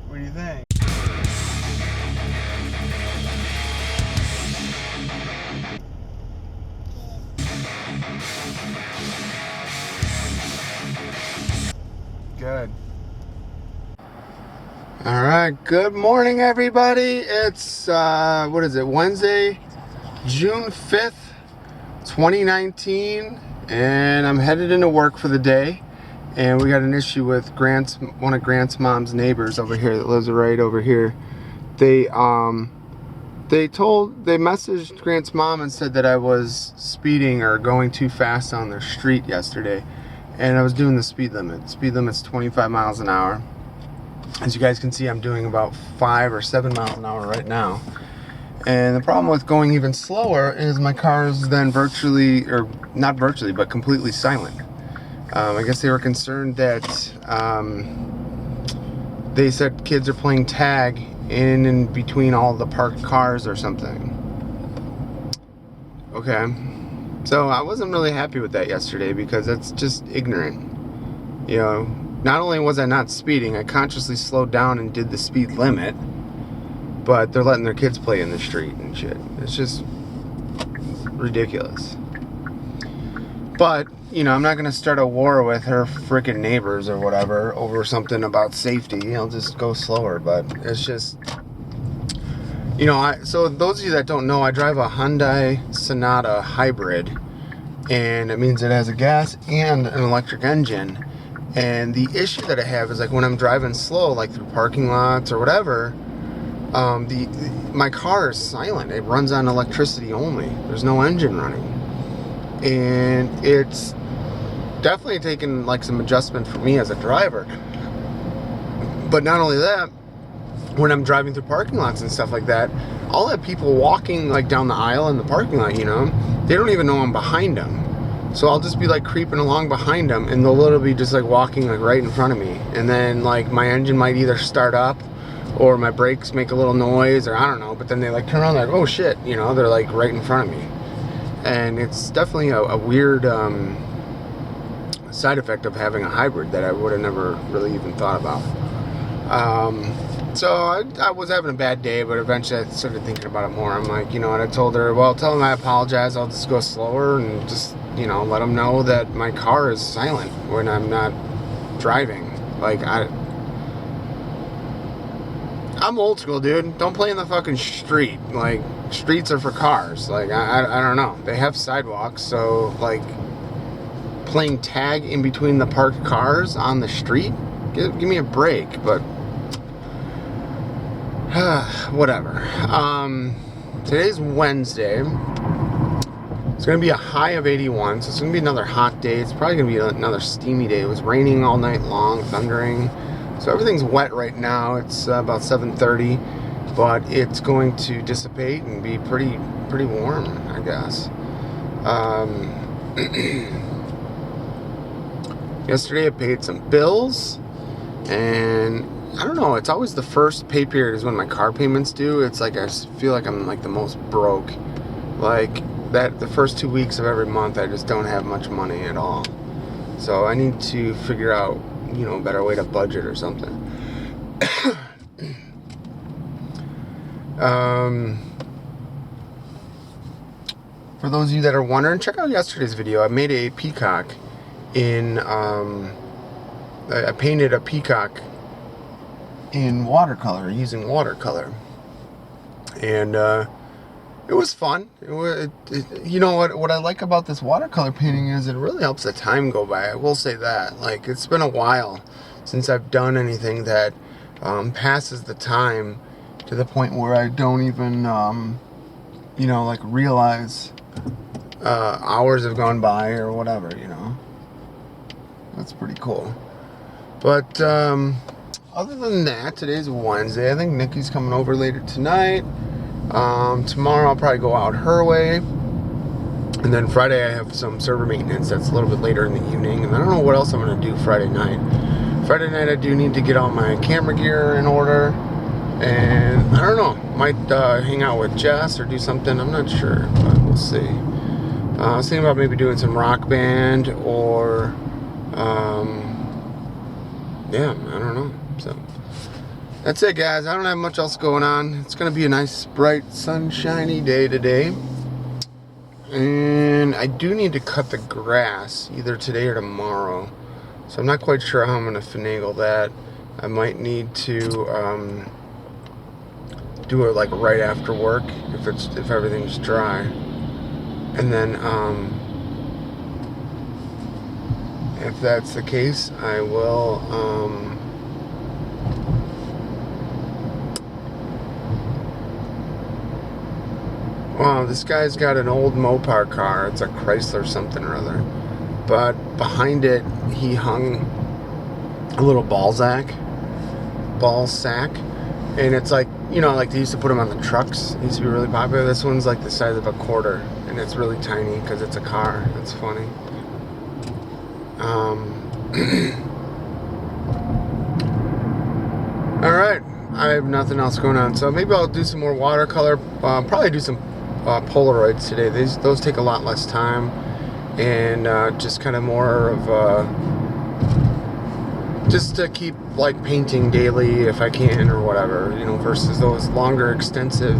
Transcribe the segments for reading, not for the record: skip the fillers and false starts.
What do you think? Good. All right. Good morning, everybody. It's what is it? Wednesday, June 5th, 2019, and I'm headed into work for the day. And we got an issue with one of Grant's mom's neighbors over here that lives right over here. They messaged Grant's mom and said that I was speeding or going too fast on their street yesterday, and I was doing the speed limit. Speed limit's 25 miles an hour. As you guys can see, I'm doing about 5 or 7 miles an hour right now. And the problem with going even slower is my car is then virtually, or not virtually, but completely silent. I guess they were concerned that they said kids are playing tag in and between all the parked cars or something. Okay. So I wasn't really happy with that yesterday because that's just ignorant. You know, not only was I not speeding, I consciously slowed down and did the speed limit, but they're letting their kids play in the street and shit. It's just ridiculous. But, you know, I'm not going to start a war with her freaking neighbors or whatever over something about safety. I'll just go slower, but it's just, you know, so those of you that don't know, I drive a Hyundai Sonata hybrid, and it means it has a gas and an electric engine. And the issue that I have is, like, when I'm driving slow, like through parking lots or whatever, my car is silent. It runs on electricity only. There's no engine running. And it's definitely taken like some adjustment for me as a driver. But not only that, when I'm driving through parking lots and stuff like that, I'll have people walking like down the aisle in the parking lot, you know, they don't even know I'm behind them. So I'll just be like creeping along behind them, and they'll literally be just like walking like right in front of me. And then like my engine might either start up or my brakes make a little noise, or I don't know, but then they like turn around like, oh shit, you know, they're like right in front of me. And it's definitely a weird side effect of having a hybrid that I would have never really even thought about. So I was having a bad day, but eventually I started thinking about it more. I'm like, you know what, I told her, well, tell them I apologize, I'll just go slower and just, you know, let them know that my car is silent when I'm not driving. Like, I'm old school, dude. Don't play in the fucking street. Like, streets are for cars. Like, I don't know. They have sidewalks, so, like, playing tag in between the parked cars on the street? Give me a break, but whatever. Today's Wednesday. It's going to be a high of 81, so it's going to be another hot day. It's probably going to be another steamy day. It was raining all night long, thundering. So everything's wet right now. It's about 7:30, but it's going to dissipate and be pretty warm, I guess. Yesterday I paid some bills, and I don't know, it's always the first pay period is when my car payments due. It's like I feel like I'm like the most broke. Like that, the first 2 weeks of every month I just don't have much money at all. So I need to figure out, you know, a better way to budget or something. For those of you that are wondering, check out yesterday's video. I made a peacock in, I painted a peacock in watercolor, using watercolor. And, it was fun. You know what I like about this watercolor painting is it really helps the time go by. I will say that. Like, it's been a while since I've done anything that passes the time to the point where I don't even, you know, like realize hours have gone by or whatever, you know. That's pretty cool. But other than that, today's Wednesday. I think Nikki's coming over later tonight. Tomorrow I'll probably go out her way, and then Friday I have some server maintenance that's a little bit later in the evening, and I don't know what else I'm going to do Friday night. Friday night I do need to get all my camera gear in order, and I don't know, might hang out with Jess or do something, I'm not sure, but we'll see. I was thinking about maybe doing some rock band or yeah, I don't know, so That's it, guys. I don't have much else going on. It's going to be a nice, bright, sunshiny day today. And I do need to cut the grass either today or tomorrow. So I'm not quite sure how I'm going to finagle that. I might need to do it like right after work if everything's dry. And then if that's the case, I will wow, this guy's got an old Mopar car. It's a Chrysler something or other. But behind it, he hung a little ball sack. And it's like, you know, like they used to put them on the trucks. It used to be really popular. This one's like the size of a quarter. And it's really tiny because it's a car. It's funny. Alright. I have nothing else going on. So maybe I'll do some more watercolor. Probably do some Polaroids today. Those take a lot less time, and just kind of more of just to keep like painting daily if I can or whatever, you know, versus those longer extensive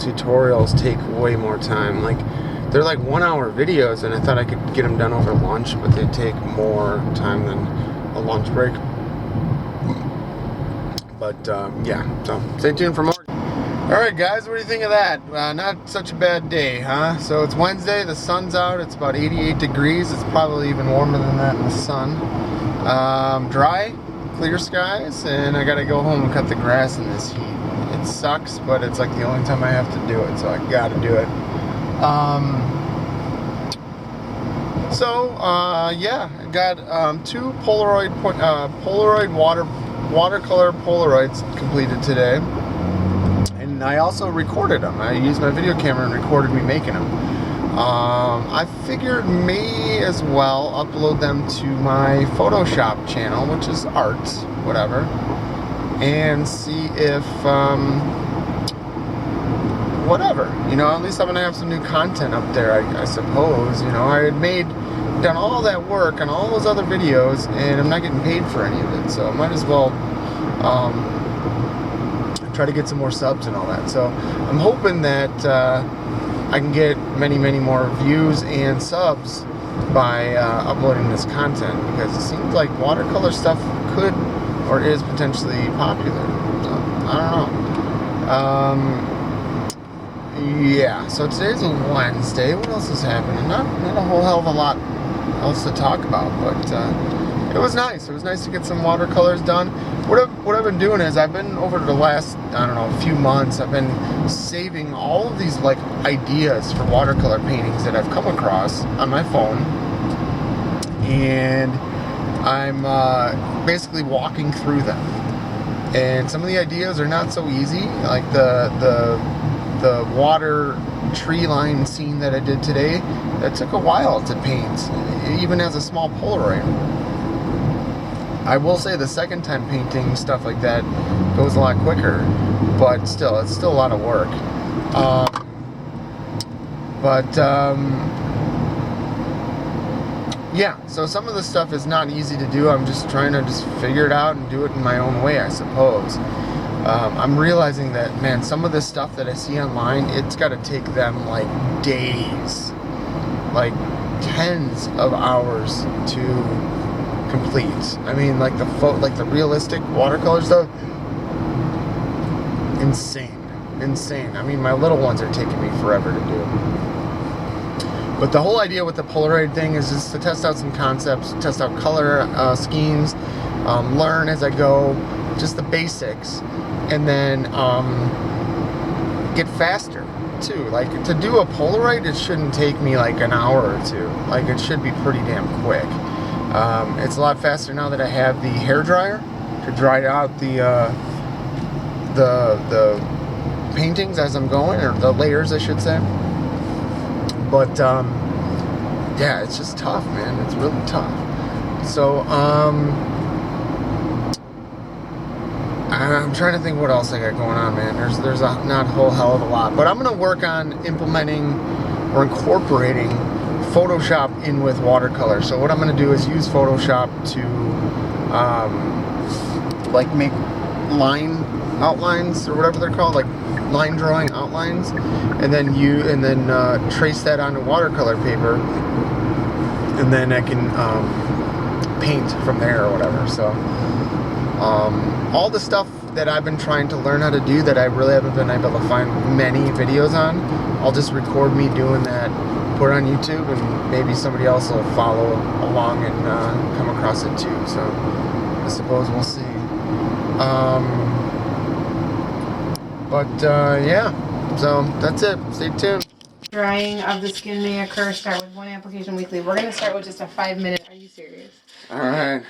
tutorials take way more time. Like they're like 1 hour videos, and I thought I could get them done over lunch, but they take more time than a lunch break. But yeah, so stay tuned for more. Alright guys, what do you think of that? Not such a bad day, huh? So it's Wednesday, the sun's out, it's about 88 degrees, it's probably even warmer than that in the sun. Dry, clear skies, and I gotta go home and cut the grass in this heat. It sucks, but it's like the only time I have to do it, so I gotta do it. Yeah, I got 2 watercolor Polaroids completed today. And I also recorded them. I used my video camera and recorded me making them. I figured may as well upload them to my Photoshop channel, which is art, whatever, and see if, whatever, you know, at least I'm gonna have some new content up there, I suppose. You know, I had done all that work on all those other videos, and I'm not getting paid for any of it, so I might as well, try to get some more subs and all that. So I'm hoping that I can get many more views and subs by uploading this content, because it seems like watercolor stuff could or is potentially popular. So I don't know. Yeah, so today's a Wednesday. What else is happening? Not a whole hell of a lot else to talk about, but it was nice. It was nice to get some watercolors done. What I've been doing is I've been over the last, I don't know, few months, I've been saving all of these like ideas for watercolor paintings that I've come across on my phone, and I'm basically walking through them. And some of the ideas are not so easy, like the water tree line scene that I did today. That took a while to paint, even as a small Polaroid. I will say the second time painting stuff like that goes a lot quicker, but still, it's still a lot of work. Yeah, so some of the stuff is not easy to do. I'm just trying to figure it out and do it in my own way, I suppose. I'm realizing that, man, some of the stuff that I see online, it's got to take them like days, like tens of hours to complete. I mean, like the realistic watercolor stuff, insane. I mean, my little ones are taking me forever to do. But the whole idea with the Polaroid thing is just to test out some concepts, test out color schemes, learn as I go, just the basics, and then get faster too. Like, to do a Polaroid, it shouldn't take me like an hour or two. Like, it should be pretty damn quick. It's a lot faster now that I have the hairdryer to dry out the paintings as I'm going, or the layers, I should say. But yeah, it's just tough, man. It's really tough. So I'm trying to think what else I got going on, man. There's not a whole hell of a lot, but I'm gonna work on implementing or incorporating Photoshop in with watercolor. So what I'm going to do is use Photoshop to like make line outlines or whatever they're called, like line drawing outlines, and then trace that onto watercolor paper, and then I can paint from there or whatever. So all the stuff that I've been trying to learn how to do that I really haven't been able to find many videos on, I'll just record me doing that, put it on YouTube, and maybe somebody else will follow along and come across it too. So I suppose we'll see. Yeah, so that's it. Stay tuned. Drying of the skin may occur. Start with one application weekly. We're going to start with just a 5-minute. Are you serious? All right.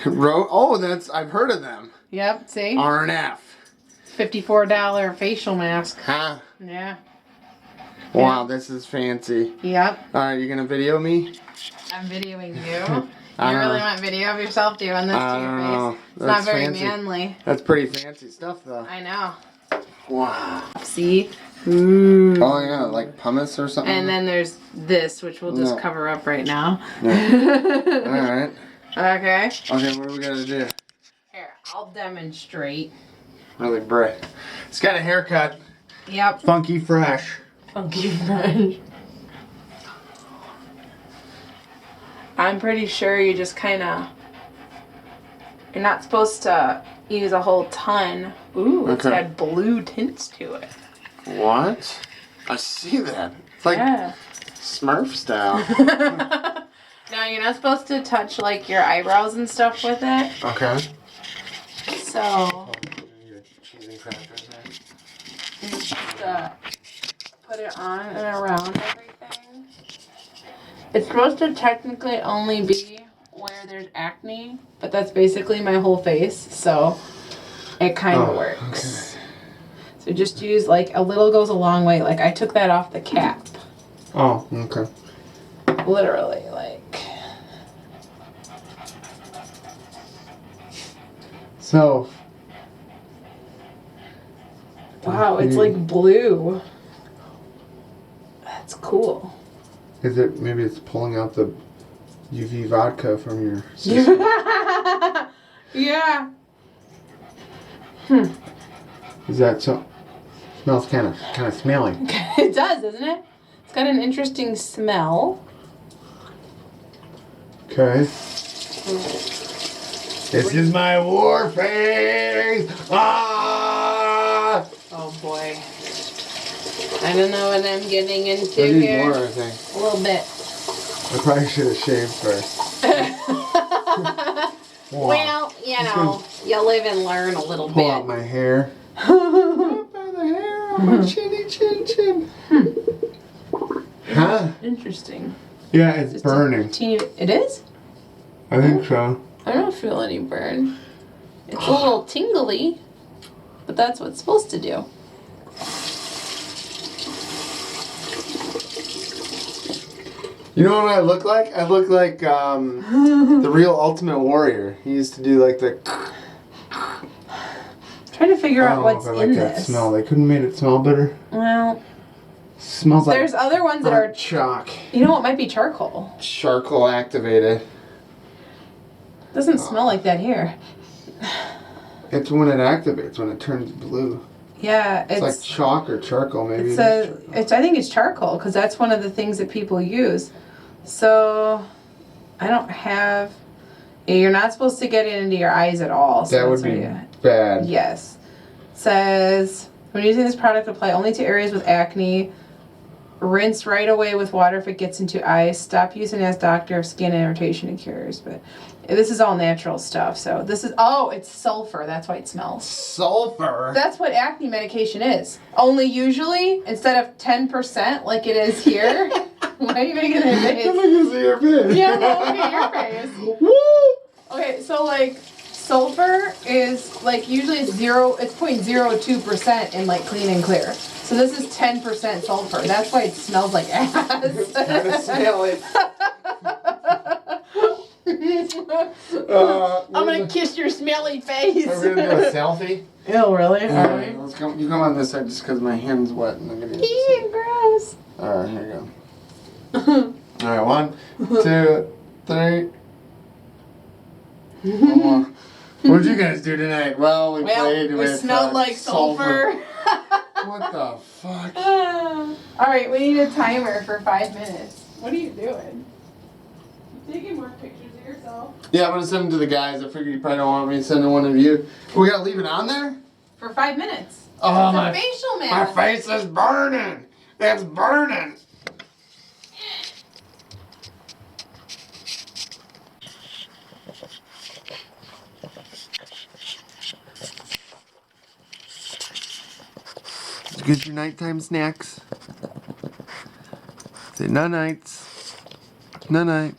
I've heard of them. Yep, see? RNF. $54 facial mask. Huh? Yeah. Wow, this is fancy. Yep. Alright, you gonna video me? I'm videoing you. You really want video of yourself doing this to your face? It's not very manly. That's pretty fancy stuff, though. I know. Wow. See? Ooh. Oh, yeah, like pumice or something? And then there's this, which we'll just cover up right now. Yeah. Alright. Okay. Okay, what do we gotta do? Here, I'll demonstrate. Really bright. It's got a haircut. Yep. Funky fresh. Funky fresh. I'm pretty sure you just kind of... You're not supposed to use a whole ton. Ooh, it's got blue tints to it. What? I see that. It's like Smurf style. No, you're not supposed to touch like your eyebrows and stuff with it. Okay. So... You just put it on and around everything. It's supposed to technically only be where there's acne, but that's basically my whole face, so it kind of works. Okay. So just use, like, a little goes a long way. Like, I took that off the cap. Oh, okay. Literally, like. So. Wow, it's like blue. That's cool. Is it, maybe it's pulling out the UV vodka from your system? Yeah. Is that so? Smells kind of smelly. It does, doesn't it? It's got an interesting smell. Okay. This is my war face. Ah! Oh boy. I don't know what I'm getting into I need here. more, I think. A little bit. I probably should have shaved first. Wow. Well, you know, you live and learn a little bit. Pull out my hair. Pull out the hair on my chinny chin. Huh? Interesting. Yeah, it's burning. It is? I think so. I don't feel any burn. It's a little tingly, but that's what it's supposed to do. You know what I look like? I look like the real Ultimate Warrior. He used to do like the... Trying to figure out what's in this. That smell. They couldn't made it smell better. Well... Smells like... There's other ones that are... chalk. You know what? Might be charcoal. Charcoal activated. Doesn't smell like that here. It's when it activates, when it turns blue. Yeah, it's like chalk or charcoal, maybe. I think it's charcoal because that's one of the things that people use. So, I don't have. You're not supposed to get it into your eyes at all. So that would be bad. Yes. It says when using this product, apply only to areas with acne. Rinse right away with water if it gets into eyes. Stop using as doctor if skin irritation and cures. But this is all natural stuff. So this is, it's sulfur. That's why it smells. Sulfur? That's what acne medication is. Only usually, instead of 10% like it is here. Why are you making that face? I'm going to see your face. Yeah, no, look at your face. Woo! Okay, so like sulfur is like usually it's 0.02% in like clean and clear. So this is 10% sulfur. That's why it smells like ass. It's kind of smelly. I'm gonna kiss your smelly face. Are we gonna do a selfie? Ew, really? Yeah, let's come. You come on this side just because my hand's wet. And I'm gonna Ew, gross. All right, here you go. All right, 1, 2, 3. One more. What'd you guys do tonight? Well, we played we with smelled like sulfur. What the fuck? Alright, we need a timer for 5 minutes. What are you doing? You taking more pictures of yourself? Yeah, I'm gonna send them to the guys. I figure you probably don't want me to send one of you. We gotta leave it on there? For 5 minutes. Oh, it's my a facial mask. My face is burning. It's burning. Did you get your nighttime snacks? Say night nights. Night night.